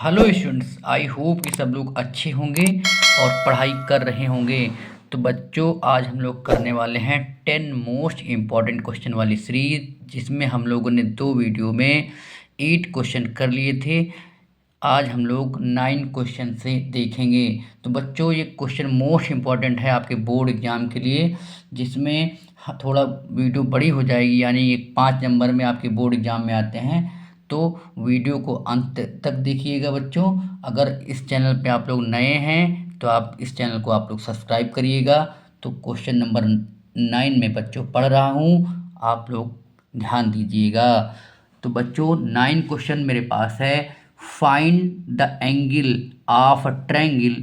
Hello students, I hope कि सब लोग अच्छे होंगे और पढ़ाई कर रहे होंगे। तो बच्चों, आज हम लोग करने वाले हैं 10 मोस्ट इम्पॉर्टेंट क्वेश्चन वाली सीरीज, जिसमें हम लोगों ने 2 वीडियो में 8 क्वेश्चन कर लिए थे। आज हम लोग 9 क्वेश्चन से देखेंगे। तो बच्चों, ये क्वेश्चन मोस्ट इम्पॉर्टेंट है आपके बोर्ड एग्जाम के लिए, जिसमें थोड़ा वीडियो बड़ी हो जाएगी, यानी ये 5 नंबर में आपके बोर्ड एग्जाम में आते हैं। तो वीडियो को अंत तक देखिएगा बच्चों। अगर इस चैनल पे आप लोग नए हैं तो आप इस चैनल को आप लोग सब्सक्राइब करिएगा। तो क्वेश्चन नंबर 9 में बच्चों पढ़ रहा हूँ, आप लोग ध्यान दीजिएगा। तो बच्चों, 9 क्वेश्चन मेरे पास है। Find the angle of a triangle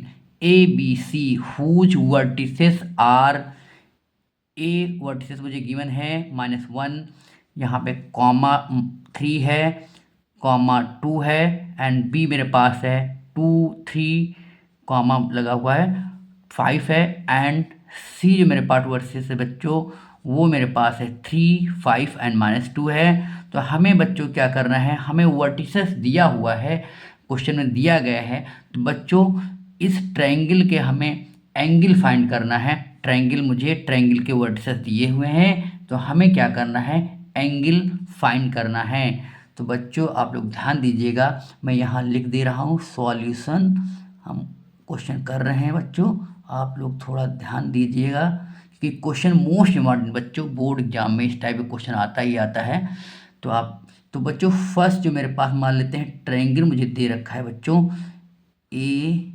A B C whose vertices are. A vertices मुझे गिवन है -1, यहाँ पे कॉमा 3 है, कॉमा 2 है, एंड बी मेरे पास है 2 3 कॉमा लगा हुआ है 5 है, एंड सी जो मेरे पास वर्टिसेस है बच्चों, वो मेरे पास है 3 5 एंड -2 है। तो हमें बच्चों क्या करना है, हमें वर्टिसेस दिया हुआ है, क्वेश्चन में दिया गया है। तो बच्चों, इस ट्रायंगल के हमें एंगल फाइंड करना है। ट्रायंगल, मुझे ट्रायंगल के वर्टिसेस दिए हुए हैं, तो हमें क्या करना है, एंगल फाइंड करना है। तो बच्चों, आप लोग ध्यान दीजिएगा, मैं यहाँ लिख दे रहा हूँ सॉल्यूशन। हम क्वेश्चन कर रहे हैं बच्चों, आप लोग थोड़ा ध्यान दीजिएगा कि क्वेश्चन मोस्ट इम्पॉर्टेंट बच्चों, बोर्ड एग्जाम में इस टाइप का क्वेश्चन आता ही आता है। तो आप, तो बच्चों फर्स्ट जो मेरे पास मान लेते हैं, ट्रायंगल मुझे दे रखा है बच्चों ए,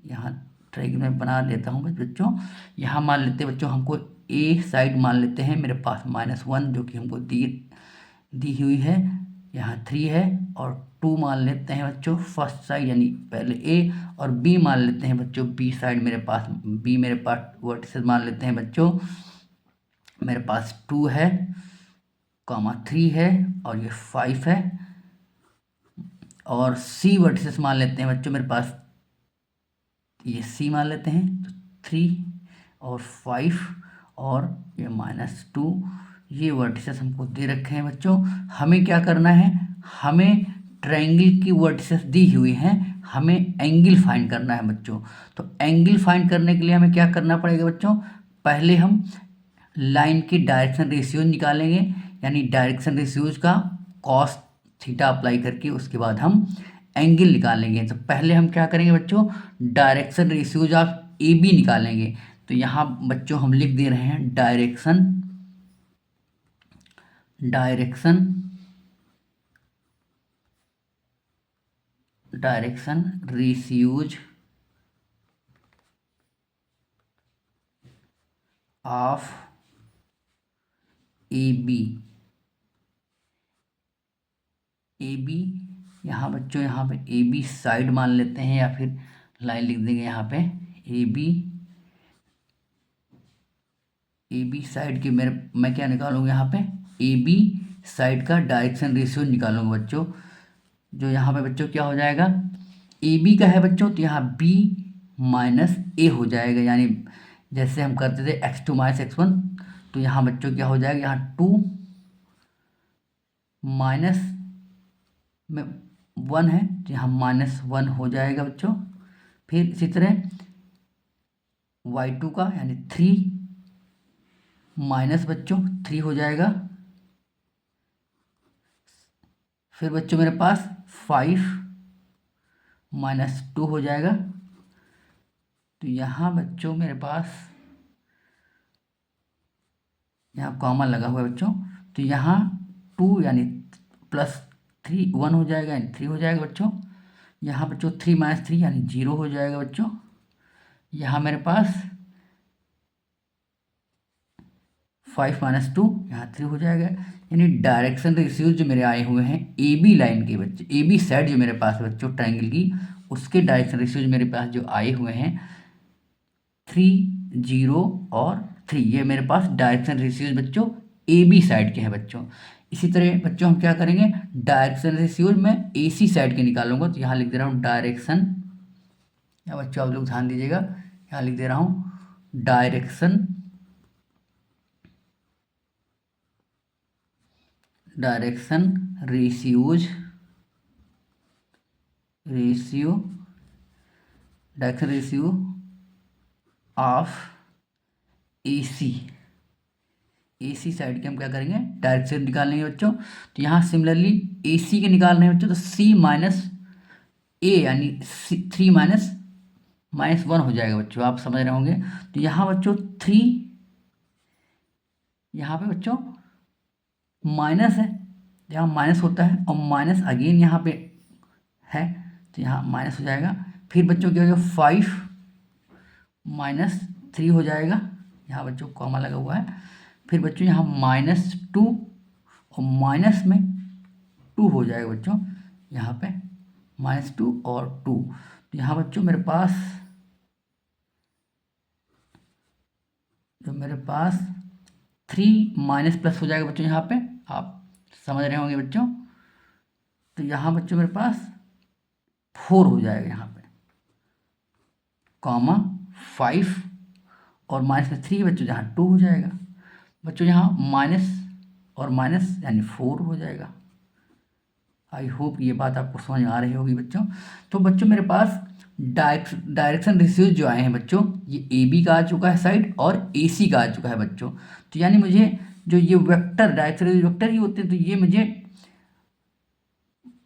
यहाँ ट्रायंगल में बना लेता हूँ बच्चों। यहाँ मान लेते हैं बच्चों, हमको ए साइड मान लेते हैं, मेरे पास -1 जो कि हमको दी दी हुई है, यहाँ 3 है, और 2 मान लेते हैं बच्चों फर्स्ट साइड, यानी पहले ए, और बी मान लेते हैं बच्चों बी साइड, मेरे पास वर्टिसेस मान लेते हैं बच्चों, मेरे पास 2 है, कॉमा 3 है, और ये 5 है, और सी वर्टिसेस मान लेते हैं बच्चों, मेरे पास ये सी मान लेते हैं, तो 3 और 5 और ये -2, ये वर्टिसेस हमको दे रखे हैं बच्चों। हमें क्या करना है, हमें ट्रायंगल की वर्टिसेस दी हुई हैं, हमें एंगल फाइंड करना है बच्चों। तो एंगल फाइंड करने के लिए हमें क्या करना पड़ेगा बच्चों, पहले हम लाइन की डायरेक्शन रेशियो निकालेंगे, यानी डायरेक्शन रेशियोज का कॉस थीटा अप्लाई करके उसके बाद हम एंगल निकालेंगे। तो पहले हम क्या करेंगे बच्चों, direction ratios of A B निकालेंगे। तो यहाँ बच्चों हम लिख दे रहे हैं direction direction direction ratios of A B. A B, यहाँ बच्चों, यहाँ पे ए बी साइड मान लेते हैं, या फिर लाइन लिख देंगे यहाँ पे A B. A B side के मेरे, मैं क्या निकालूंगा यहाँ पे, ए बी साइड का डायरेक्शन रेशियो निकालूंगा बच्चों। जो यहाँ पे बच्चों क्या हो जाएगा, ए बी का है बच्चों, तो यहाँ बी माइनस ए हो जाएगा, यानी जैसे हम करते थे x2 - x1। तो यहाँ बच्चों क्या हो जाएगा, यहाँ 2 माइनस में 1 है, तो यहाँ -1 हो जाएगा बच्चों। फिर इसी तरह y2 का, यानी 3 माइनस बच्चों 3 हो जाएगा। फिर बच्चों मेरे पास 5 -2 हो जाएगा। तो यहाँ बच्चों मेरे पास, यहाँ कॉमा लगा हुआ है बच्चों, तो यहाँ 2 यानी +3 1 हो जाएगा, यानी 3 हो जाएगा बच्चों। यहाँ बच्चों 3 - 3 यानी 0 हो जाएगा बच्चों। यहाँ मेरे पास 5 - 2, यहाँ 3 हो जाएगा। यानी डायरेक्शन रेशियोज जो मेरे आए हुए हैं ए बी लाइन के बच्चे, ए बी साइड जो मेरे पास है बच्चों ट्रायंगल की, उसके डायरेक्शन रेशियोज मेरे पास जो आए हुए हैं 3 0 और 3, ये मेरे पास डायरेक्शन रेशियोज बच्चों ए बी साइड के हैं बच्चों। इसी तरह बच्चों हम क्या करेंगे, डायरेक्शन रेशियोज मैं ए सी साइड के निकालूंगा। तो यहाँ लिख दे रहा हूँ डायरेक्शन, या बच्चों आप लोग ध्यान दीजिएगा, यहाँ लिख दे रहा हूँ direction direction ratios ratio, direction ratio of AC, AC side के हम क्या करेंगे, डायरेक्शन निकालेंगे बच्चों। तो यहाँ सिमिलरली AC के निकालने हैं बच्चों, तो C माइनस A यानी 3 माइनस 1 हो जाएगा बच्चों, आप समझ रहे होंगे। तो यहाँ बच्चों 3, यहाँ पे बच्चों माइनस है, यहाँ माइनस होता है, और माइनस अगेन यहाँ पे है, तो यहाँ माइनस हो जाएगा। फिर बच्चों क्या हो जाएगा, 5 - 3 हो जाएगा, यहाँ बच्चों कॉमा लगा हुआ है। फिर बच्चों यहाँ -2 और माइनस में 2 हो जाएगा बच्चों, यहाँ पे -2 और 2। तो यहाँ बच्चों मेरे पास 3 माइनस प्लस हो जाएगा बच्चों, यहाँ पे आप समझ रहे होंगे बच्चों। तो यहाँ बच्चों मेरे पास 4 हो जाएगा, यहाँ पे कॉमा 5 और माइनस में 3 बच्चों, जहाँ 2 हो जाएगा बच्चों, यहाँ माइनस और माइनस यानी 4 हो जाएगा। आई होप ये बात आपको समझ में आ रही होगी बच्चों। तो बच्चों मेरे पास डायरेक्शन रेशियोज जो आए हैं बच्चों, ये AB का आ चुका है साइड और AC का आ चुका है बच्चों। तो यानी मुझे जो ये वेक्टर, डायरेक्शन वेक्टर ही होते हैं, तो ये मुझे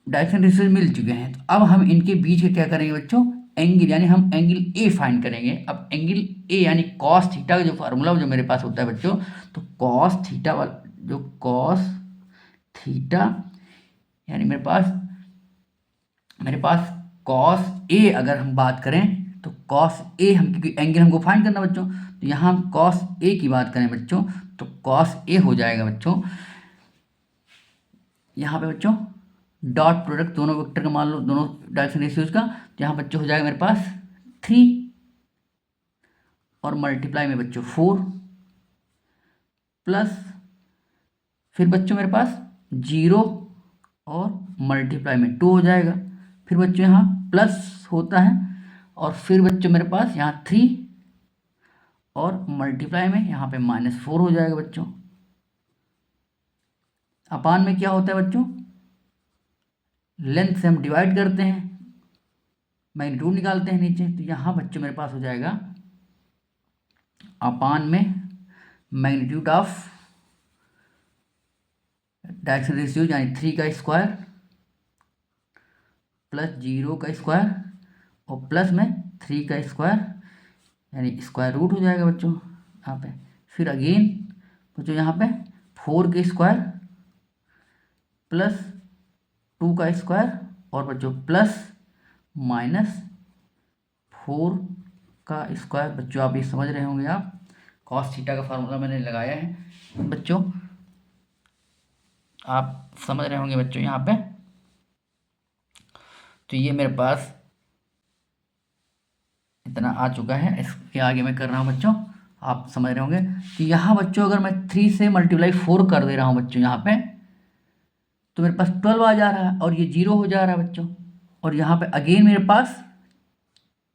डायरेक्शन रेशियोज मिल चुके हैं। तो अब हम इनके बीच के क्या करेंगे बच्चों, एंगल, यानी हम एंगल A फाइंड करेंगे। अब एंगल A यानी कॉस थीटा का जो फार्मूला जो मेरे पास होता है बच्चों, तो कॉस थीटा वाला जो कॉस थीटा यानी मेरे पास कॉस A अगर हम बात करें, तो कॉस A हम, क्योंकि एंगल हमको फाइंड करना बच्चों, तो यहाँ हम कॉस A की बात करें बच्चों, तो कॉस A हो जाएगा बच्चों, यहाँ पे बच्चों डॉट प्रोडक्ट दोनों वेक्टर का मान लो, दोनों डायरेक्शन रेशियोज का, तो यहाँ बच्चों हो जाएगा मेरे पास 3 और मल्टीप्लाई में बच्चों 4 प्लस, फिर बच्चों मेरे पास 0 और मल्टीप्लाई में 2 हो जाएगा। फिर बच्चों यहाँ प्लस होता है, और फिर बच्चों मेरे पास यहाँ 3 और मल्टीप्लाई में यहाँ पे -4 हो जाएगा बच्चों। अपान में क्या होता है बच्चों, लेंथ से हम डिवाइड करते हैं, मैग्नीट्यूड निकालते हैं नीचे। तो यहाँ बच्चों मेरे पास हो जाएगा अपान में मैग्नीट्यूड ऑफ डायरेक्शन रेशियो यानी 3 का स्क्वायर प्लस 0 का स्क्वायर और प्लस में 3 का स्क्वायर यानी स्क्वायर रूट हो जाएगा बच्चों यहाँ पे। फिर अगेन बच्चों यहाँ पे 4 के स्क्वायर प्लस 2 का स्क्वायर और बच्चों प्लस -4 का स्क्वायर। बच्चों आप ये समझ रहे होंगे, आप कॉस थीटा का फार्मूला मैंने लगाया है बच्चों, आप समझ रहे होंगे बच्चों यहाँ पे। तो ये मेरे पास इतना आ चुका है, इसके आगे मैं कर रहा हूँ बच्चों, आप समझ रहे होंगे। तो यहाँ बच्चों अगर मैं 3 से मल्टीप्लाई 4 कर दे रहा हूँ बच्चों यहाँ पे, तो मेरे पास 12 आ जा रहा है और ये 0 हो जा रहा है बच्चों, और यहाँ पे अगेन मेरे पास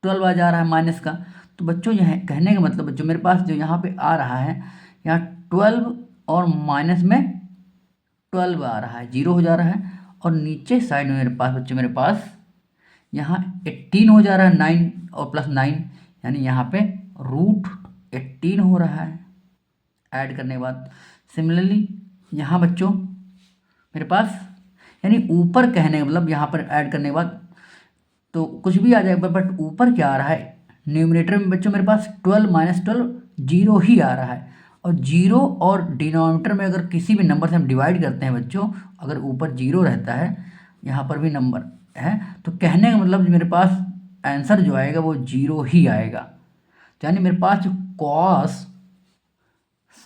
12 आ जा रहा है माइनस का। तो बच्चों यह कहने का मतलब बच्चों मेरे पास जो यहाँ पे आ रहा है, यहाँ 12 और माइनस में 12 आ रहा है, 0 हो जा रहा है, और नीचे साइड में मेरे पास यहाँ 18 हो जा रहा है, 9 और प्लस 9 यानी यहाँ पे √18 हो रहा है ऐड करने के बाद। सिमिलरली यहाँ बच्चों मेरे पास यानी ऊपर कहने का मतलब यहाँ पर ऐड करने के बाद तो कुछ भी आ जाएगा, बट ऊपर क्या आ रहा है न्यूमरेटर में बच्चों मेरे पास 12 - 12 0 ही आ रहा है, और 0 और डिनोमिनेटर में अगर किसी भी नंबर से हम डिवाइड करते हैं बच्चों, अगर ऊपर 0 रहता है यहाँ पर भी नंबर है, तो कहने का मतलब मेरे पास आंसर जो आएगा वो 0 ही आएगा। तो यानी मेरे पास जो कॉस,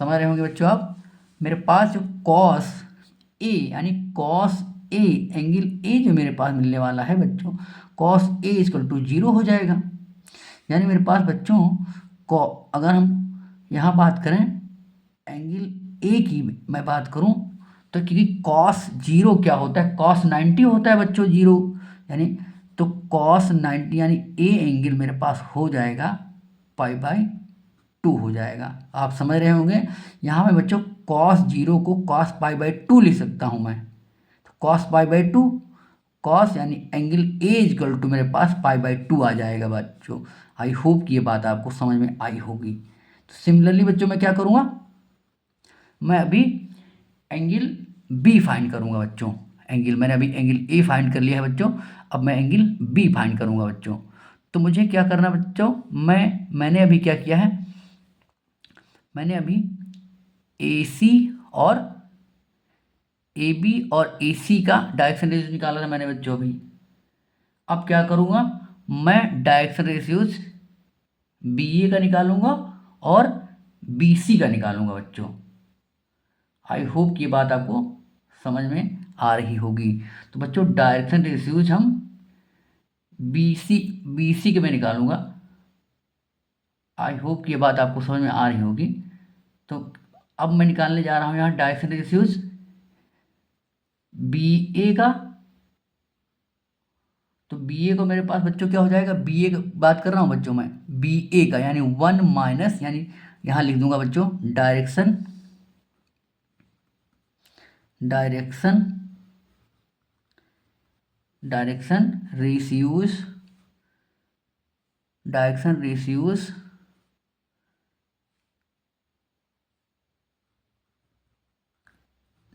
समझ रहे होंगे बच्चों आप, मेरे पास जो कॉस ए यानी कॉस ए एंगल ए जो मेरे पास मिलने वाला है बच्चों, कॉस ए इक्वल टू 0 हो जाएगा। यानी मेरे पास बच्चों को अगर हम यहाँ बात करें एंगल ए की मैं बात करूँ, तो क्योंकि कॉस 0 क्या होता है, कॉस 90 होता है बच्चों 0, यानी तो कॉस 90 यानी ए एंगल मेरे पास हो जाएगा π/2 हो जाएगा। आप समझ रहे होंगे, यहाँ मैं बच्चों cos 0 को cos π/2 लिख सकता हूँ मैं, तो cos π/2 कॉस यानी एंगल ए इक्वल टू मेरे पास π/2 आ जाएगा बच्चों। आई होप कि ये बात आपको समझ में आई होगी। तो सिमिलरली बच्चों मैं क्या करूँगा, मैं अभी एंगल बी फाइंड करूँगा बच्चों। एंगल मैंने अभी एंगल ए फाइंड कर लिया है बच्चों, अब मैं एंगल बी फाइंड करूँगा बच्चों। तो मुझे क्या करना बच्चों, मैंने अभी क्या किया है, मैंने अभी ए सी और ए बी और ए सी का डायरेक्शन रेशियो निकाला था मैंने बच्चों अभी। अब क्या करूँगा, मैं डायरेक्शन रेशियोज बी ए का निकालूंगा और बी सी का निकालूंगा बच्चों। आई होप कि ये बात आपको समझ में आ रही होगी। तो बच्चों डायरेक्शन रेशियोज हम बी सी के मैं निकालूंगा। आई होप कि ये बात आपको समझ में आ रही होगी। तो अब मैं निकालने जा रहा हूँ यहाँ डायरेक्शन रेशियोज बी ए का। तो बी ए को मेरे पास बच्चों क्या हो जाएगा, बी ए की बात कर रहा हूँ बच्चों मैं, बी ए का यानी 1 माइनस, यानी यहाँ लिख दूंगा बच्चों direction direction direction ratios direction ratios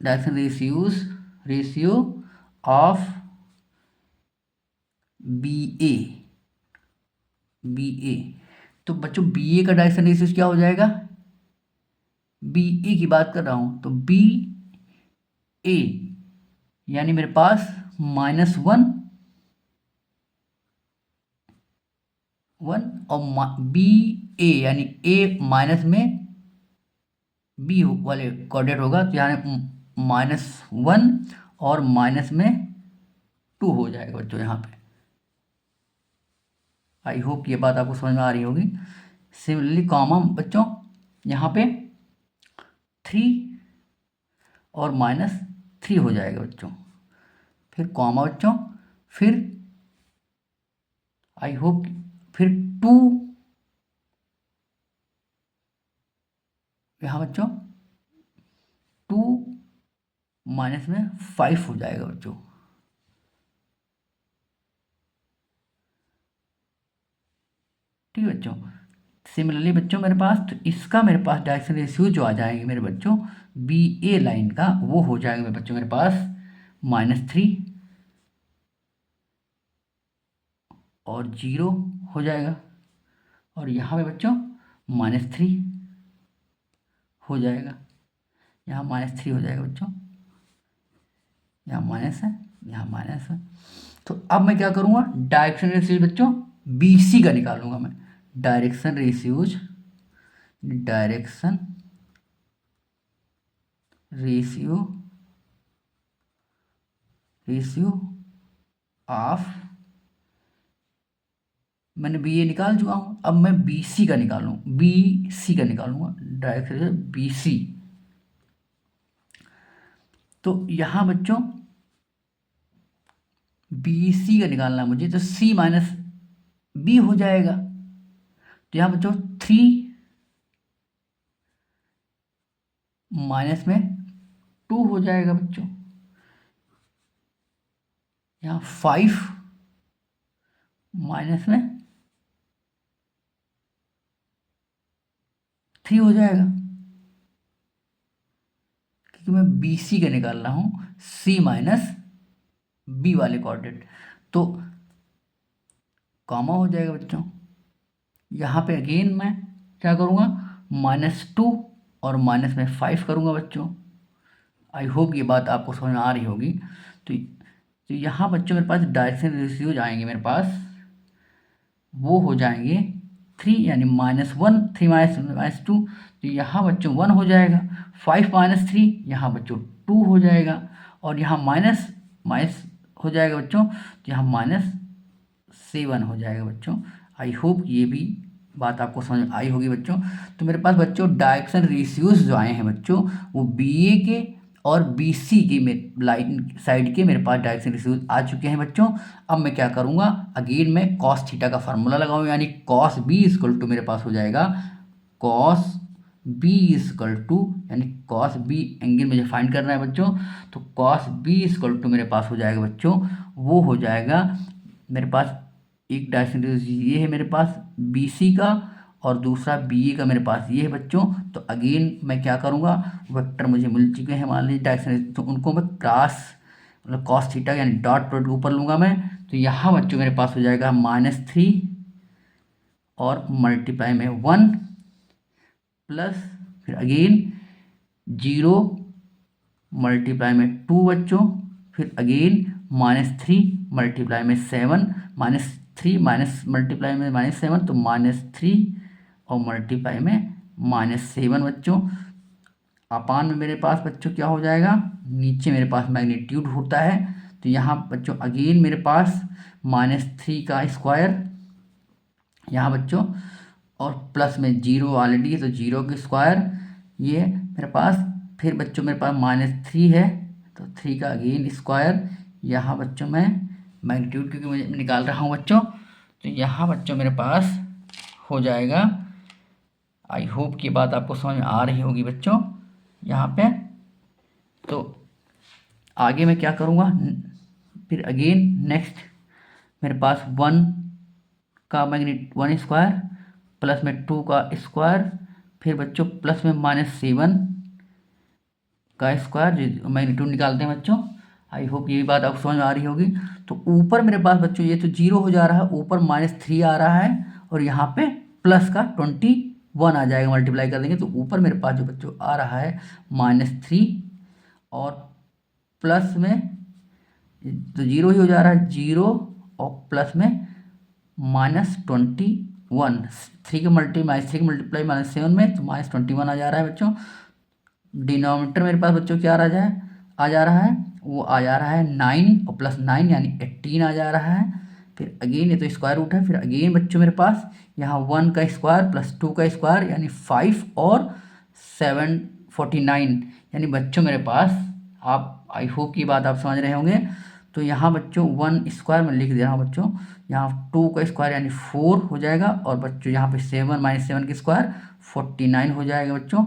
direction ratio of B A तो बच्चों बी ए का डायरेक्शन रेशियोज क्या हो जाएगा, बी ए की बात कर रहा हूँ तो बी ए यानी मेरे पास -1 और बी ए यानी ए माइनस में बी वाले कोऑर्डिनेट होगा, तो यहाँ -1 और माइनस में 2 हो जाएगा बच्चों यहाँ पे। आई होप ये बात आपको समझ में आ रही होगी। सिमिलरली कॉमा बच्चों यहाँ पे 3 और -3 हो जाएगा बच्चों, फिर कॉमा बच्चों, फिर आई होप फिर 2 यहाँ बच्चों 2 माइनस में 5 हो जाएगा बच्चों। ठीक है बच्चों। सिमिलरली बच्चों मेरे पास तो इसका मेरे पास डायरेक्शन रेशियो जो आ जाएंगे मेरे बच्चों बी ए लाइन का, वो हो जाएगा मेरे बच्चों मेरे पास -3 और 0 हो जाएगा, और यहाँ पे बच्चों -3 हो जाएगा, यहाँ -3 हो जाएगा बच्चों, यहाँ माइनस है, यहाँ माइनस है। तो अब मैं क्या करूँगा, डायरेक्शन रेशियो बच्चों बी सी का निकालूंगा मैं। डायरेक्शन रेशियोज रेशियो ऑफ, मैंने बी ए निकाल चुका हूँ, अब मैं बी सी का निकालूंगा डायरेक्शन रेशियो बी सी। तो यहाँ बच्चों बी सी का निकालना मुझे, तो सी माइनस बी हो जाएगा, तो यहाँ बच्चों 3 माइनस में 2 हो जाएगा बच्चों, यहाँ 5 माइनस में 3 हो जाएगा, क्योंकि मैं बी सी का निकाल रहा हूँ सी माइनस बी वाले कोऑर्डिनेट। तो कॉमा हो जाएगा बच्चों, यहाँ पे अगेन मैं क्या करूँगा, -2 और माइनस में 5 करूँगा बच्चों। आई होप ये बात आपको समझ में आ रही होगी। तो यहाँ बच्चों मेरे पास डायरेक्शन रेशियोज आएंगे मेरे पास, वो हो जाएंगे 3 यानी -1, 3 -2, तो यहाँ बच्चों 1 हो जाएगा, 5 -3 यहाँ बच्चों 2 हो जाएगा, और यहाँ माइनस माइनस हो जाएगा बच्चों, तो यहाँ -7 हो जाएगा बच्चों। आई होप ये भी बात आपको समझ में आई होगी बच्चों। तो मेरे पास बच्चों डायरेक्शन रेशियोज जो आए हैं बच्चों, वो बी ए के और बी सी के लाइन साइड के मेरे पास डायरेक्शन रेशियोज आ चुके हैं बच्चों। अब मैं क्या करूँगा, अगेन मैं कॉस थीटा का फार्मूला लगाऊँ, यानी कॉस बी इक्वल टू मेरे पास हो जाएगा कॉस बी इजकल टू, यानी कॉस बी एंगल मुझे फाइंड करना है बच्चों, तो कॉस बी इजकल टू मेरे पास हो जाएगा बच्चों, वो हो जाएगा मेरे पास एक डायरेक्शन ये है मेरे पास बी सी का, और दूसरा बी ए का मेरे पास ये है बच्चों। तो अगेन मैं क्या करूँगा, वेक्टर मुझे मिल चुके हैं मान लीजिए डायरेक्शन, तो उनको मैं क्रॉस मतलब कॉस थीटा यानी डॉट प्रोडक्ट ऊपर लूँगा मैं। तो यहाँ बच्चों मेरे पास हो जाएगा -3 और मल्टीप्लाई में 1 प्लस फिर अगेन 0 मल्टीप्लाई में 2 बच्चों, फिर अगेन -3 मल्टीप्लाई में 7, -3 माइनस मल्टीप्लाई में -7 तो -3 और मल्टीप्लाई में -7 बच्चों। अपान में मेरे पास बच्चों क्या हो जाएगा, नीचे मेरे पास मैग्नीट्यूड होता है, तो यहाँ बच्चों अगेन मेरे पास -3 का स्क्वायर यहाँ बच्चों, और प्लस में 0 ऑलरेडी है तो 0 का स्क्वायर ये मेरे पास, फिर बच्चों मेरे पास -3 है तो 3 का अगेन स्क्वायर, यहाँ बच्चों मैं मैग्नीट्यूड क्योंकि मुझे निकाल रहा हूँ बच्चों, तो यहाँ बच्चों मेरे पास हो जाएगा। आई होप कि बात आपको समझ में आ रही होगी बच्चों यहाँ पे। तो आगे मैं क्या करूँगा, फिर अगेन नेक्स्ट मेरे पास 1 का मैग्नीट्यूड 1 स्क्वायर प्लस में 2 का स्क्वायर, फिर बच्चों प्लस में -7 का स्क्वायर, मैग्नीट्यूड निकालते हैं बच्चों। आई होप ये बात आपको समझ में आ रही होगी। तो ऊपर मेरे पास बच्चों ये तो 0 हो जा रहा है, ऊपर -3 आ रहा है, और यहाँ पे प्लस का 21 आ जाएगा, मल्टीप्लाई कर देंगे तो ऊपर मेरे पास जो बच्चों आ रहा है -3 और प्लस में तो 0 ही हो जा रहा है, 0 और प्लस में -21, 3 के मल्टीप्लाई -7 में तो -21 आ जा रहा है बच्चों। डिनोमिनेटर मेरे पास बच्चों क्या आ जा रहा है, वो आ जा रहा है 9 और +9 यानी 18 आ जा रहा है। फिर अगेन ये तो स्क्वायर रूट है, फिर अगेन बच्चों मेरे पास यहाँ 1 का स्क्वायर प्लस 2 का स्क्वायर यानी 5 और 7 49, यानी बच्चों मेरे पास आप आई होप की बात आप समझ रहे होंगे। तो यहाँ बच्चों 1 स्क्वायर में लिख दे रहा हूँ बच्चों, यहाँ 2 का स्क्वायर यानी 4 हो जाएगा, और बच्चों यहाँ पे 7 -7 के स्क्वायर 49 हो जाएगा बच्चों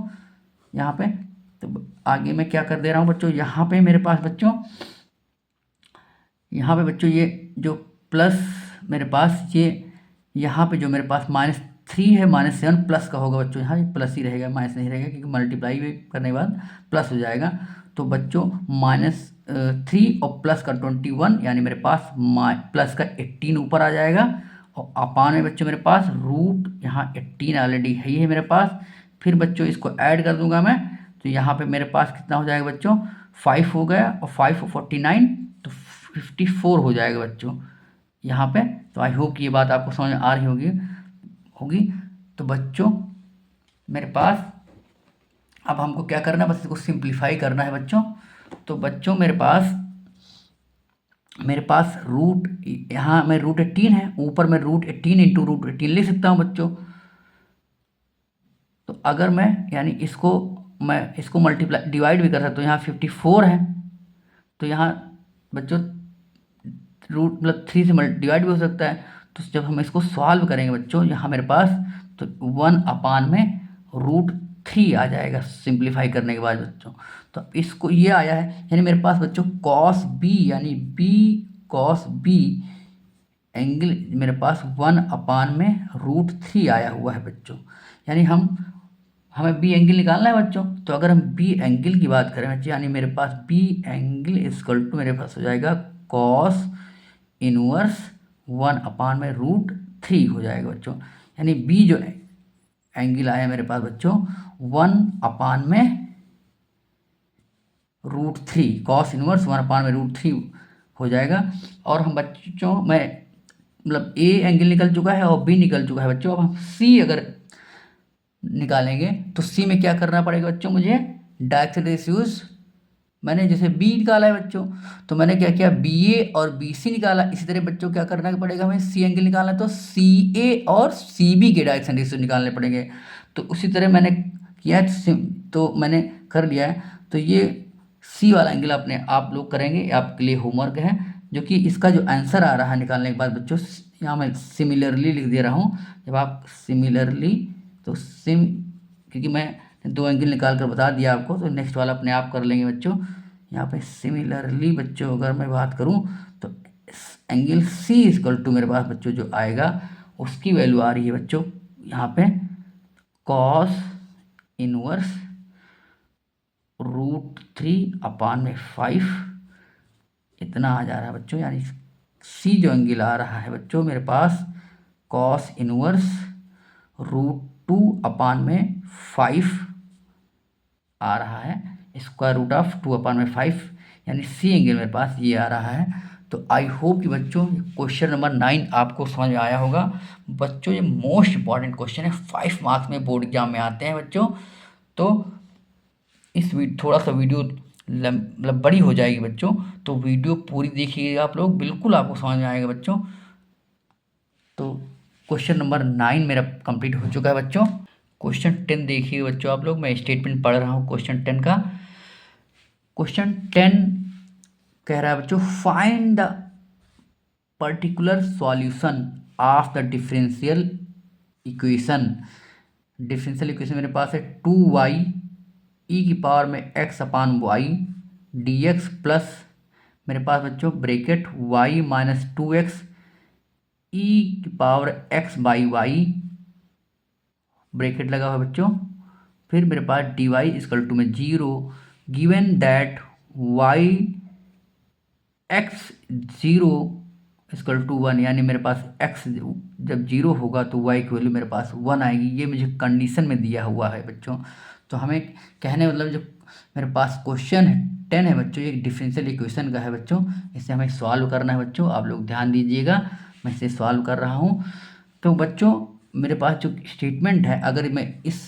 यहाँ पे। तो आगे मैं क्या कर दे रहा हूँ बच्चों, यहाँ पे मेरे पास बच्चों यहाँ पे बच्चों ये जो प्लस मेरे पास ये यहाँ पे जो मेरे पास -3 है, -7 प्लस का होगा बच्चों, यहाँ प्लस ही रहेगा, माइनस नहीं रहेगा क्योंकि मल्टीप्लाई भी करने के बाद प्लस हो जाएगा। तो बच्चों -3 और प्लस का 21 यानी मेरे पास प्लस का 18 ऊपर आ जाएगा, और अपान में बच्चों मेरे पास रूट यहाँ 18 ऑलरेडी है ही है मेरे पास। फिर बच्चों इसको ऐड कर दूंगा मैं, तो यहाँ पे मेरे पास कितना हो जाएगा बच्चों, 5 हो गया, और 5 और 49 तो 54 हो जाएगा बच्चों यहाँ पे। तो आई होप कि ये बात आपको समझ में आ रही होगी। तो बच्चों मेरे पास अब हमको क्या करना है, बस इसको सिंप्लीफाई करना है बच्चों। तो बच्चों मेरे पास रूट यहाँ में √18 है, ऊपर में √18 इंटू √18 लिख सकता हूँ बच्चों। तो अगर मैं यानी इसको मल्टीप्लाई डिवाइड भी कर सकता हूँ, यहाँ 54 है, तो यहाँ बच्चों रूट मतलब 3 से डिवाइड भी हो सकता है। तो जब हम इसको सॉल्व करेंगे बच्चों, यहाँ मेरे पास तो 1 अपान में √3 आ जाएगा सिंप्लीफाई करने के बाद बच्चों। तो इसको ये आया है, यानी मेरे पास बच्चों कॉस बी यानी बी कॉस बी एंगल मेरे पास 1 अपान में √3 आया हुआ है बच्चों। यानी हमें बी एंगल निकालना है बच्चों। तो अगर हम बी एंगल की बात करें बच्चों, यानी मेरे पास बी एंगल इक्वल टू मेरे पास हो जाएगा कॉस इनवर्स 1 अपान में √3 हो जाएगा बच्चों। यानी बी जो एंगल आया मेरे पास बच्चों 1 अपान में √3, कॉस इनवर्स 1 अपान में √3 हो जाएगा। और हम बच्चों में मतलब ए एंगल निकल चुका है और बी निकल चुका है बच्चों। अब हम सी अगर निकालेंगे तो सी में क्या करना पड़ेगा बच्चों, मुझे डायरेक्ट रेशियोज, मैंने जैसे बी निकाला है बच्चों, तो मैंने क्या किया बी ए और बी सी निकाला। इसी तरह बच्चों क्या करना पड़ेगा, हमें सी एंगल निकालना है तो सी ए और सी बी के डायरेक्शन रेशियो निकालने पड़ेंगे। तो उसी तरह मैंने किया है, तो मैंने कर लिया है। तो ये सी वाला एंगल आप लोग करेंगे, आपके लिए होमवर्क है, जो कि इसका जो आंसर आ रहा है निकालने के बाद बच्चों, यहाँ मैं सिमिलरली लिख दे रहा हूँ। जब आप सिमिलरली तो क्योंकि मैं दो एंगल निकाल कर बता दिया आपको, तो नेक्स्ट वाला अपने आप कर लेंगे बच्चों। यहाँ पे सिमिलरली बच्चों अगर मैं बात करूँ तो एंगल सी इक्वल टू मेरे पास बच्चों जो आएगा उसकी वैल्यू आ रही है बच्चों यहाँ पे कॉस इनवर्स √3/5 इतना आ जा रहा है बच्चों। यानी सी जो एंगल आ रहा है बच्चों मेरे पास कॉस इनवर्स √2/5 आ रहा है, स्क्वायर रूट ऑफ 2/5, यानी सी एंगल मेरे पास ये आ रहा है। तो आई होप कि बच्चों क्वेश्चन नंबर 9 आपको समझ में आया होगा बच्चों। ये मोस्ट इंपॉर्टेंट क्वेश्चन है, 5 मार्क्स में बोर्ड एग्जाम में आते हैं बच्चों। तो इस थोड़ा सा वीडियो मतलब बड़ी हो जाएगी बच्चों, तो वीडियो पूरी देखिएगा आप लोग, बिल्कुल आपको समझ में आएगा बच्चों। तो क्वेश्चन नंबर 9 मेरा कंप्लीट हो चुका है बच्चों। क्वेश्चन 10 देखिए बच्चों आप लोग, मैं स्टेटमेंट पढ़ रहा हूँ क्वेश्चन 10 का। क्वेश्चन 10 कह रहा है बच्चों find the particular solution of the differential equation. Differential equation मेरे पास है 2y e की पावर में x/y dx प्लस मेरे पास बच्चों bracket y minus 2x e की पावर x/y ब्रैकेट लगा हुआ बच्चों। फिर मेरे पास dy इक्वल टू में 0 given that y x 0 equal to 1, यानी मेरे पास x जब 0 होगा तो y की वैल्यू मेरे पास 1 आएगी। ये मुझे कंडीशन में दिया हुआ है बच्चों। तो हमें कहने मतलब जो मेरे पास क्वेश्चन 10 है बच्चों, ये डिफरेंशियल इक्वेशन का है बच्चों। इसे हमें सॉल्व करना है बच्चों, आप लोग ध्यान दीजिएगा, मैं इसे सॉल्व कर रहा हूँ। तो बच्चों मेरे पास जो स्टेटमेंट है, अगर मैं इस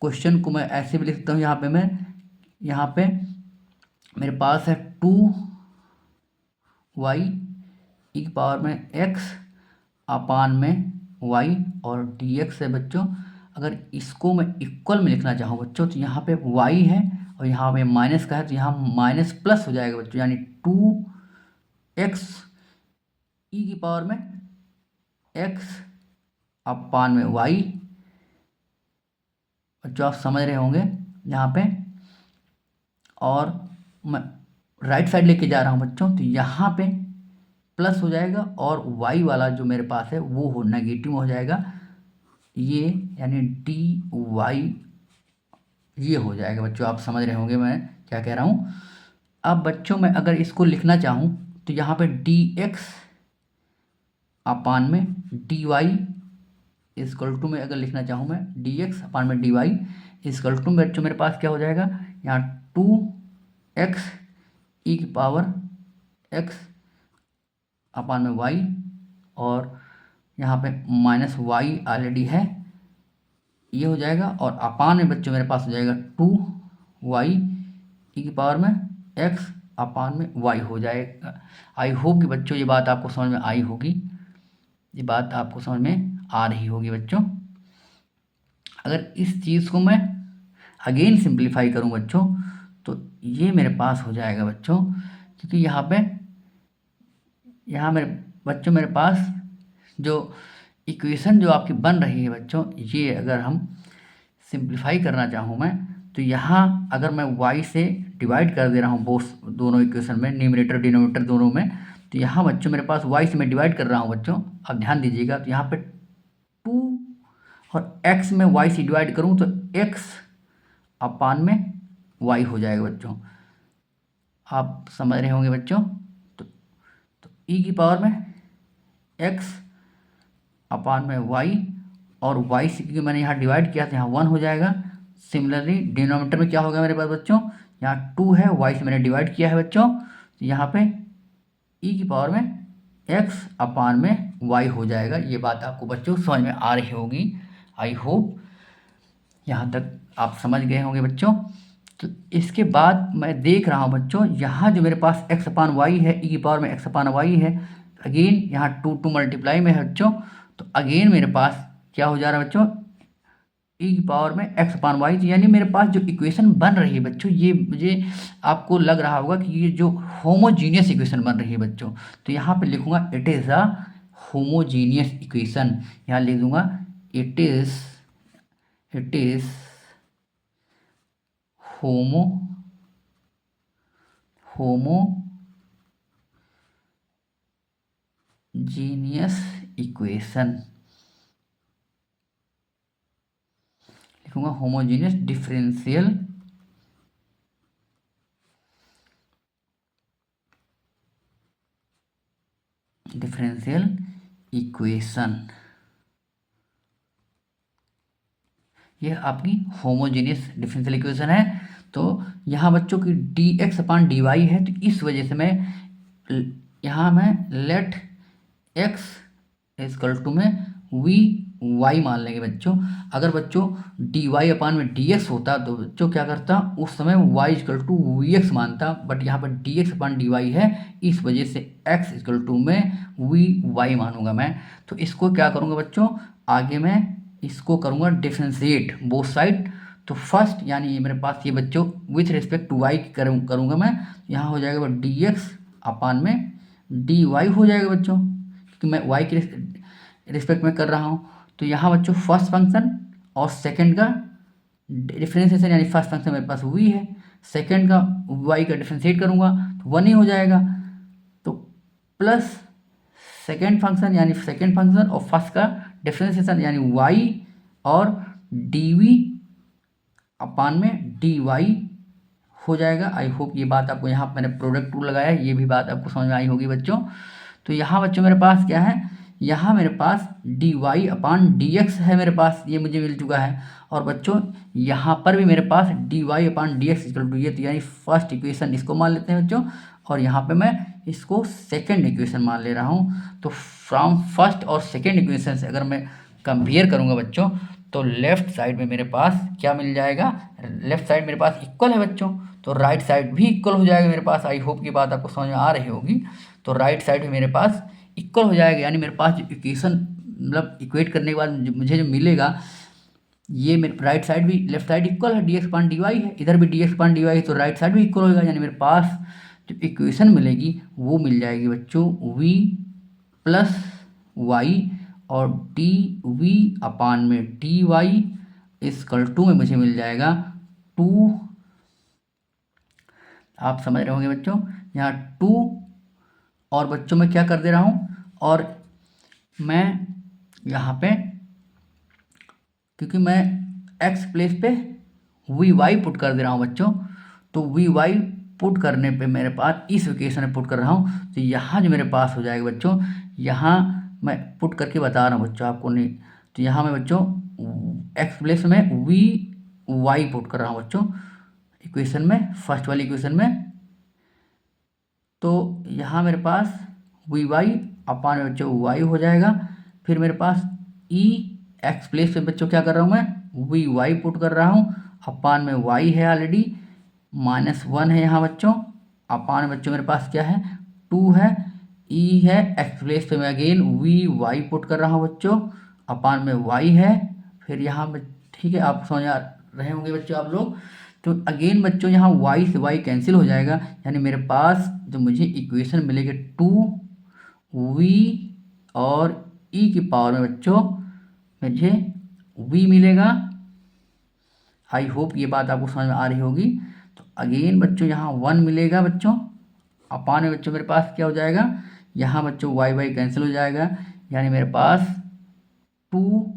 क्वेश्चन को मैं ऐसे भी लिखता हूँ, यहाँ पे मेरे पास है 2y e की पावर में x/y और dx है बच्चों। अगर इसको मैं इक्वल में लिखना चाहूँ बच्चों तो यहाँ पे y है और यहाँ पे माइनस का है, तो यहाँ माइनस प्लस हो जाएगा बच्चों, यानी 2x e की पावर में x/y। बच्चों आप समझ रहे होंगे यहाँ पे। और मैं राइट साइड लेके जा रहा हूँ बच्चों, तो यहाँ पे प्लस हो जाएगा और y वाला जो मेरे पास है वो हो नेगेटिव हो जाएगा, ये यानी dy ये हो जाएगा बच्चों। आप समझ रहे होंगे मैं क्या कह रहा हूँ। अब बच्चों मैं अगर इसको लिखना चाहूँ तो यहाँ पे dx/में dy इक्वल टू में अगर लिखना चाहूँ मैं dx/में dy इक्वल टू बच्चों मेरे पास क्या हो जाएगा, यहाँ 2x e की पावर x/में y और यहाँ पे माइनस y ऑलरेडी है, ये हो जाएगा। और अपान में बच्चों मेरे पास हो जाएगा 2y e की पावर में x/में y हो जाएगा। आई होप कि बच्चों ये बात आपको समझ में आई होगी, ये बात आपको समझ में आ रही होगी बच्चों। अगर इस चीज़ को मैं अगेन सिंप्लीफाई करूं बच्चों तो ये मेरे पास हो जाएगा बच्चों, क्योंकि यहाँ मेरे पास जो इक्वेशन जो आपकी बन रही है बच्चों, ये अगर हम सिंप्लीफाई करना चाहूँ मैं तो यहाँ अगर मैं y से डिवाइड कर दे रहा हूँ दोनों इक्वेशन में, न्यूमरेटर डिनोमिनेटर दोनों में, तो यहाँ बच्चों मेरे पास y से मैं डिवाइड कर रहा हूँ बच्चों। अब ध्यान दीजिएगा, तो यहाँ पे 2 और x में y से डिवाइड करूँ तो x/में y हो जाएगा बच्चों। आप समझ रहे होंगे बच्चों। तो e की पावर में x/में y और y से क्योंकि मैंने यहाँ डिवाइड किया था यहाँ 1 हो जाएगा। सिमिलरली डिनोमिनेटर में क्या होगा मेरे पास बच्चों, यहाँ 2 है, y से मैंने डिवाइड किया है बच्चों, तो यहाँ पे e की पावर में x/में y हो जाएगा। ये बात आपको बच्चों समझ में आ रही होगी। आई होप यहाँ तक आप समझ गए होंगे बच्चों। तो इसके बाद मैं देख रहा हूँ बच्चों, यहाँ जो मेरे पास x/y है, e की पावर में x/y है, अगेन यहाँ 2 मल्टीप्लाई में है बच्चों, तो अगेन मेरे पास क्या हो जा रहा है बच्चों, e की पावर में x/y। यानी मेरे पास जो इक्वेशन बन रही है बच्चों, ये मुझे आपको लग रहा होगा कि ये जो होमोजीनियस इक्वेशन बन रही है बच्चों, तो यहाँ पे लिखूंगा it is a homogeneous equation. यहाँ लिख दूंगा इट इज़ होमोजीनियस इक्वेशन, लिखूंगा होमोजीनियस डिफरेंशियल इक्वेशन। यह आपकी होमोजेनियस डिफरेंशियल इक्वेशन है। तो यहाँ बच्चों की dx अपान dy है, तो इस वजह से यहाँ मैं लेट x इजकल टू में वी वाई मान लेंगे बच्चों। अगर बच्चों dy अपान में dx होता तो बच्चों क्या करता, उस समय y equal to v x मानता, बट यहाँ पर dx अपान dy है, इस वजह से x इजकल टू में वी वाई मानूंगा मैं। तो इसको क्या करूँगा बच्चों, आगे मैं इसको करूँगा डिफ्रेंशिएट बोथ साइड। तो फर्स्ट यानी ये मेरे पास ये बच्चों विथ रिस्पेक्ट टू वाई करूँगा मैं, यहाँ हो जाएगा dx अपान में dy हो जाएगा बच्चों, क्योंकि मैं y के रिस्पेक्ट में कर रहा हूँ। तो यहाँ बच्चों फर्स्ट फंक्शन और सेकंड का डिफ्रेंसिएशन, यानी फर्स्ट फंक्शन मेरे पास v है, सेकंड का y का डिफ्रेंशिएट करूँगा तो 1 ही हो जाएगा। तो प्लस सेकंड फंक्शन यानी सेकंड फंक्शन और फर्स्ट का डिफ्रेंसिएशन यानी y और dv अपान में dy हो जाएगा। आई होप ये बात आपको, यहाँ मैंने प्रोडक्ट टू लगाया है, ये भी बात आपको समझ में आई होगी बच्चों। तो यहाँ बच्चों मेरे पास क्या है, यहाँ मेरे पास dy अपान dx है मेरे पास, ये मुझे मिल चुका है। और बच्चों यहाँ पर भी मेरे पास dy upon dx equal to ये, तो यानी फर्स्ट इक्वेशन इसको मान लेते हैं बच्चों, और यहाँ पे मैं इसको सेकेंड इक्वेशन मान ले रहा हूँ। तो फ्रॉम फर्स्ट और सेकेंड इक्वेशन से अगर मैं कंपेयर करूँगा बच्चों, तो लेफ्ट साइड में मेरे पास क्या मिल जाएगा, लेफ्ट साइड मेरे पास इक्वल है बच्चों, तो राइट साइड भी इक्वल हो जाएगा मेरे पास। आई होप की बात आपको समझ में आ रही होगी। तो राइट साइड भी मेरे पास इक्वल हो जाएगा, यानी मेरे पास जो इक्वेशन मतलब इक्वेट करने के बाद मुझे जो मिलेगा, ये मेरे राइट साइड भी लेफ्ट साइड इक्वल है, dx अपान dy है, इधर भी dx अपान dy है, तो राइट साइड भी इक्वल होगा, यानी मेरे पास जो इक्वेशन मिलेगी वो मिल जाएगी बच्चों v प्लस वाई और डी वी अपान में डी वाई इजकल टू में मुझे मिल जाएगा 2। आप समझ रहे होंगे बच्चों, यहाँ 2, और बच्चों मैं क्या कर दे रहा हूँ, और मैं यहाँ पे क्योंकि मैं x प्लेस पे वी वाई पुट कर दे रहा हूँ बच्चों, तो वी वाई पुट करने पे मेरे पास इस इक्वेशन में पुट कर रहा हूँ, तो यहाँ जो मेरे पास हो जाएगा बच्चों, यहाँ मैं पुट करके बता रहा हूँ बच्चों आपको नहीं, तो यहाँ मैं बच्चों x प्लेस में वी वाई पुट कर रहा हूँ बच्चों इक्वेशन में, फर्स्ट वाली इक्वेशन में। तो यहाँ मेरे पास वी वाई अपान में बच्चों वाई हो जाएगा, फिर मेरे पास ई एक्स प्लेस पे बच्चों क्या कर रहा हूँ मैं, वी वाई पुट कर रहा हूँ, अपान में वाई है ऑलरेडी, -1 है यहाँ बच्चों, अपान में बच्चों मेरे पास क्या है 2 है, ई है एक्स प्लेस पे मैं अगेन वी वाई पुट कर रहा हूँ बच्चों, अपान में वाई है, फिर यहाँ में ठीक है, आप समझ आ रहे होंगे बच्चों आप लोग। तो अगेन बच्चों यहाँ y से y कैंसिल हो जाएगा, यानी मेरे पास जो मुझे इक्वेशन मिलेगी 2v और e की पावर में बच्चों मुझे v मिलेगा। आई होप ये बात आपको समझ में आ रही होगी। तो अगेन बच्चों यहाँ 1 मिलेगा बच्चों, अपान में बच्चों मेरे पास क्या हो जाएगा, यहाँ बच्चों y कैंसिल हो जाएगा, यानी मेरे पास 2e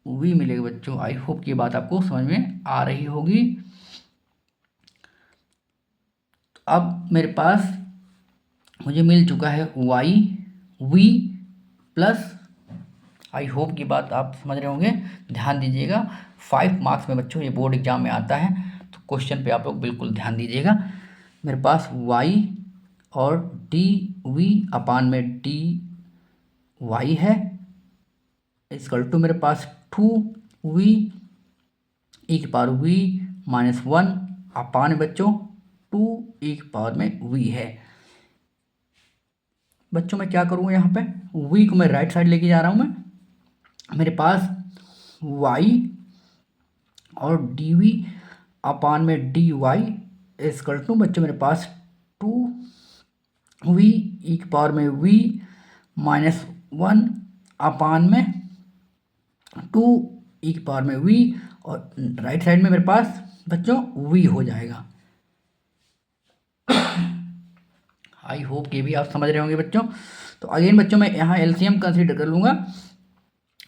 वी मिलेगा बच्चों। आई होप ये बात आपको समझ में आ रही होगी। तो अब मेरे पास मुझे मिल चुका है y v plus, I hope की बात आप समझ रहे होंगे, ध्यान दीजिएगा 5 मार्क्स में बच्चों ये बोर्ड एग्जाम में आता है, तो क्वेश्चन पे आप लोग बिल्कुल ध्यान दीजिएगा। मेरे पास वाई और डी वी अपान में डी वाई है इजकल टू मेरे पास 2v ई की पावर v -1 अपान बच्चों 2e की पावर में v है। बच्चों मैं क्या करूँगा, यहाँ पे v को मैं राइट साइड लेके जा रहा हूँ मैं, मेरे पास y और dv अपान में dy इजकल टू बच्चों मेरे पास 2v ई की पावर में v -1 अपान में 2 ई की पावर में वी, और राइट साइड में मेरे पास बच्चों वी हो जाएगा। आई होप कि भी आप समझ रहे होंगे बच्चों। तो अगेन बच्चों मैं यहाँ एलसीएम कंसीडर कर लूँगा,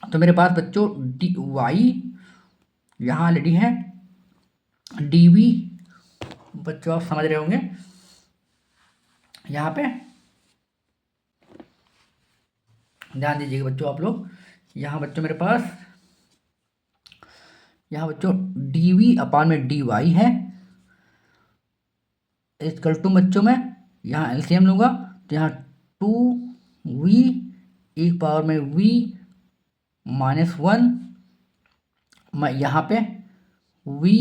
तो मेरे पास बच्चों डी वाई यहाँ ऑलरेडी है, डी वी बच्चों आप समझ रहे होंगे यहाँ पे, ध्यान दीजिएगा बच्चों आप लोग। यहाँ बच्चों मेरे पास यहाँ बच्चों डी वी अपान में डी वाई है, इक्वल टू बच्चों में यहाँ एलसीएम लूँगा तो यहाँ टू वी ई पावर में वी -1, मैं यहाँ पे वी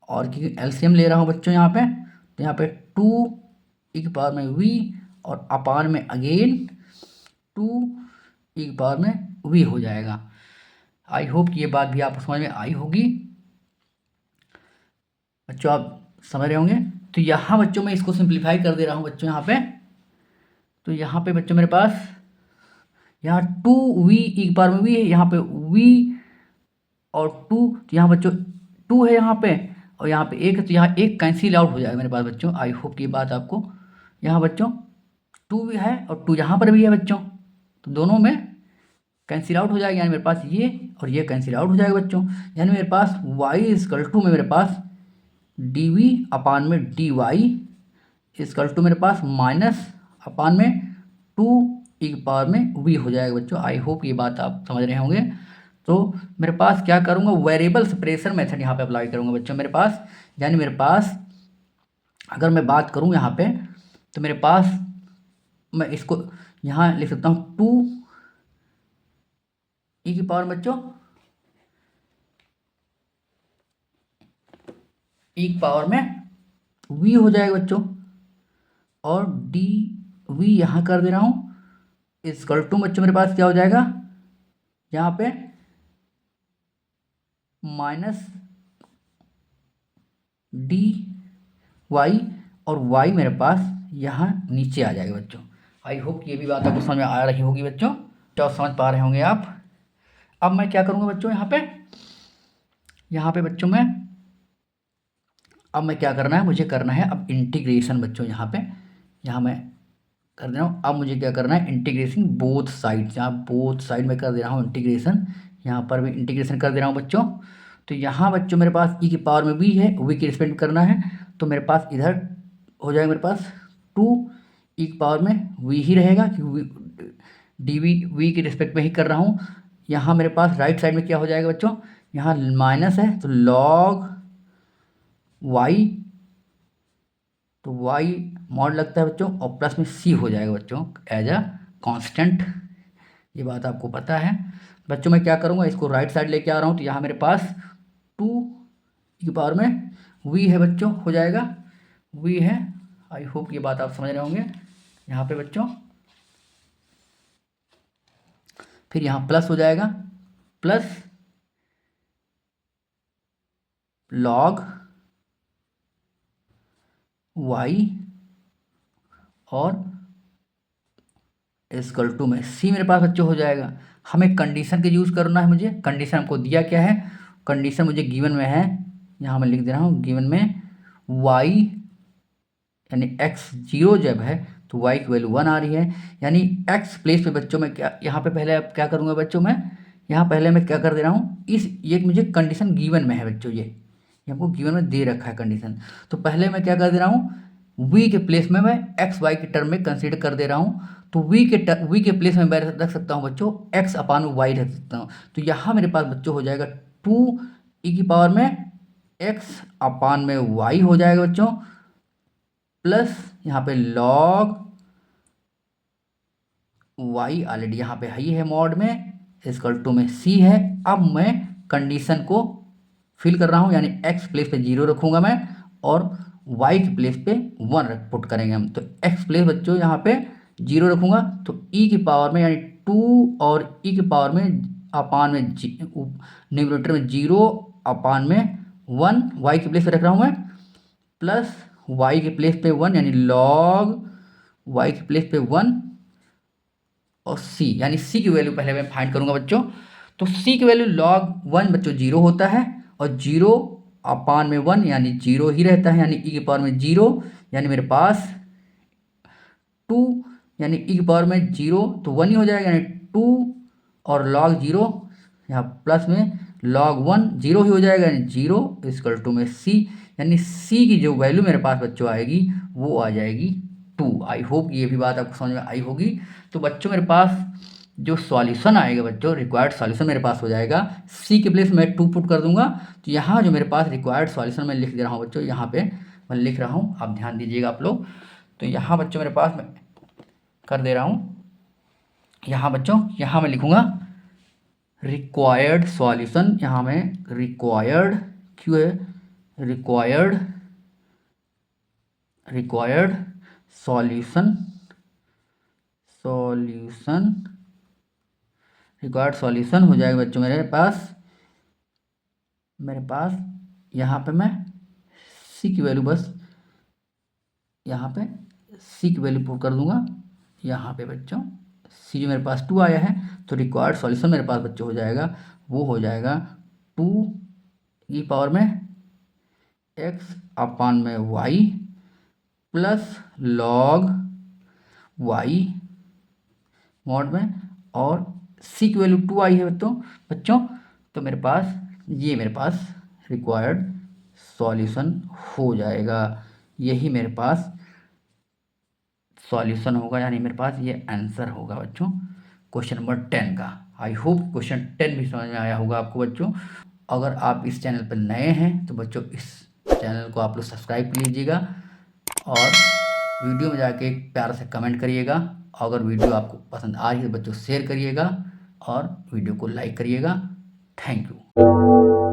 और एलसीएम ले रहा हूँ बच्चों यहाँ पे, तो यहाँ पे टू ई की पावर में वी और अपान में अगेन टू ई की पावर में वी हो जाएगा। आई होप कि ये बात भी आपको समझ में आई होगी बच्चों, आप समझ रहे होंगे। तो यहाँ बच्चों मैं इसको सिंप्लीफाई कर दे रहा हूँ बच्चों यहाँ पे, तो यहाँ पे बच्चों मेरे पास यहाँ टू वी ई की पावर में वी है, यहाँ पे वी और टू, तो यहाँ बच्चों टू है यहाँ पे और यहाँ पे एक है, तो यहाँ एक कैंसिल आउट हो जाएगा मेरे पास बच्चों। आई होप की बात आपको, यहाँ बच्चों टू भी है और टू यहाँ पर भी है बच्चों, तो दोनों में कैंसिल आउट हो जाएगा, यानी मेरे पास ये और ये कैंसिल आउट हो जाएगा बच्चों। यानी मेरे पास y इजकल टू में मेरे पास डी वी अपान में डी वाई इजकल टू मेरे पास माइनस अपान में टू ई की पावर में वी हो जाएगा बच्चों। आई होप ये बात आप समझ रहे होंगे। तो मेरे पास क्या करूँगा, वेरिएबल सेपरेशन मेथड यहाँ पे अप्लाई करूँगा बच्चों मेरे पास, यानी मेरे पास अगर मैं बात करूँ यहाँ पे, तो मेरे पास मैं इसको यहाँ लिख सकता हूँ टू ई की पावर बच्चों ई की पावर में वी हो जाएगा बच्चों, और डी वी यहाँ कर दे रहा हूँ इक्वल टू बच्चों मेरे पास क्या हो जाएगा यहाँ पे माइनस डी वाई, और वाई मेरे पास यहाँ नीचे आ जाएगा बच्चों। आई होप ये भी बात आपको समझ में आ रही होगी बच्चों, तो समझ पा रहे होंगे आप। अब मैं क्या करूँगा बच्चों यहाँ पे बच्चों मैं अब मैं क्या करना है, मुझे करना है अब इंटीग्रेशन बच्चों। यहाँ मैं कर दे रहा हूँ। अब मुझे क्या करना है, इंटीग्रेशन बोथ साइड, यहाँ बोथ साइड में कर दे रहा हूँ इंटीग्रेशन, यहाँ पर भी इंटीग्रेशन कर दे रहा हूँ बच्चों। तो यहाँ बच्चों मेरे पास ई की पावर में वी है, वी की रिस्पेक्ट में करना है, तो मेरे पास इधर हो जाएगा मेरे पास टू ई की पावर में वी ही रहेगा, क्योंकि डी वी वी की रिस्पेक्ट में ही कर रहा हूँ। यहाँ मेरे पास राइट साइड में क्या हो जाएगा बच्चों, यहाँ माइनस है तो लॉग वाई, तो वाई मॉड लगता है बच्चों, और प्लस में सी हो जाएगा बच्चों एज अ कांस्टेंट। ये बात आपको पता है बच्चों। मैं क्या करूँगा, इसको राइट साइड लेके आ रहा हूँ, तो यहाँ मेरे पास टू की पावर में वी है बच्चों हो जाएगा, वी है। आई होप ये बात आप समझ रहे होंगे यहाँ पे बच्चों। फिर यहाँ प्लस हो जाएगा, प्लस लॉग वाई और इक्वल टू में सी मेरे पास बच्चों हो जाएगा। हमें कंडीशन का यूज़ करना है, मुझे कंडीशन हमको दिया क्या है, कंडीशन मुझे गिवन में है, यहाँ मैं लिख दे रहा हूँ गिवन में वाई यानी एक्स जीरो जब है तो वाई की वैल्यू 1 आ रही है, यानी एक्स प्लेस पे बच्चों मैं क्या यहाँ पे पहले अब क्या करूँगा बच्चों, मैं यहाँ पहले मैं क्या कर दे रहा हूँ, ये मुझे कंडीशन गिवन में है बच्चों, ये हमको गिवन में दे रखा है कंडीशन। तो पहले मैं क्या कर दे रहा हूँ, वी के प्लेस में मैं एक्स वाई के टर्म में कंसीडर कर दे रहा हूँ। तो वी के प्लेस में मैं रख सकता हूँ बच्चों एक्स अपान वाई रख सकता हूँ। तो यहाँ मेरे पास बच्चों हो जाएगा टू ई की पावर में एक्स अपान में वाई हो जाएगा बच्चों, प्लस यहाँ पे लॉग वाई ऑलरेडी यहाँ पे ही है मॉड में, इक्वल टू में सी है। अब मैं कंडीशन को फिल कर रहा हूँ, यानी एक्स प्लेस पे 0 रखूँगा मैं, और वाई के प्लेस पे 1 पुट करेंगे हम। तो एक्स प्लेस बच्चों यहाँ पे 0 रखूँगा, तो ई की पावर में यानी 2 और ई की पावर में अपान में न्यूमरेटर में 0 अपान में 1 वाई के प्लेस पे रख रहा हूँ मैं, प्लस वाई के प्लेस पे 1 यानी लॉग वाई के प्लेस पे 1 और सी, यानी सी की वैल्यू पहले मैं फाइंड करूँगा बच्चों। तो सी की वैल्यू log 1 बच्चों 0 होता है और 0 अपान में 1 यानी 0 ही रहता है, यानी ई की पावर में 0, यानी मेरे पास 2 यानी ई की पावर में 0 तो 1 ही हो जाएगा, यानी 2 और log 0 यहाँ प्लस में log 1 0 ही हो जाएगा, यानी 0 इक्वल टू में सी, यानी सी की जो वैल्यू मेरे पास बच्चों आएगी वो आ जाएगी 2। आई होप ये भी बात आपको समझ में आई होगी। तो बच्चों मेरे पास जो सॉल्यूशन आएगा बच्चों, रिक्वायर्ड सॉल्यूशन मेरे पास हो जाएगा, सी के प्लेस में 2 पुट कर दूंगा। तो यहाँ जो मेरे पास रिक्वायर्ड सॉल्यूशन मैं लिख दे रहा हूँ बच्चों, यहाँ पे मैं लिख रहा हूँ, आप ध्यान दीजिएगा आप लोग। तो यहाँ बच्चों मेरे पास मैं कर दे रहा हूँ, यहाँ बच्चों यहाँ मैं लिखूँगा रिक्वायर्ड सॉल्यूशन, यहाँ में रिक्वायर्ड क्यों है, रिक्वायर्ड सॉल्यूशन रिक्वायर्ड सॉल्यूशन हो जाएगा बच्चों मेरे पास यहाँ पे मैं सी की वैल्यू बस यहाँ पे सी की वैल्यू पुट कर दूंगा। यहाँ पे बच्चों सी जो मेरे पास 2 आया है, तो रिक्वायर्ड सॉल्यूशन मेरे पास बच्चों हो जाएगा, वो हो जाएगा 2 की पावर में x अपान में y plus log y mod में, और सी की वैल्यू 2 आई है बच्चों। तो मेरे पास रिक्वायर्ड सॉल्यूशन हो जाएगा, यही मेरे पास सॉल्यूशन होगा, यानी मेरे पास ये आंसर होगा बच्चों क्वेश्चन नंबर 10 का। आई होप क्वेश्चन 10 भी समझ में आया होगा आपको बच्चों। अगर आप इस चैनल पर नए हैं तो बच्चों इस चैनल को आप लोग सब्सक्राइब कर लीजिएगा और वीडियो में जाके प्यार से कमेंट करिएगा। अगर वीडियो आपको पसंद आ रही है तो बच्चों शेयर करिएगा और वीडियो को लाइक करिएगा। Thank you.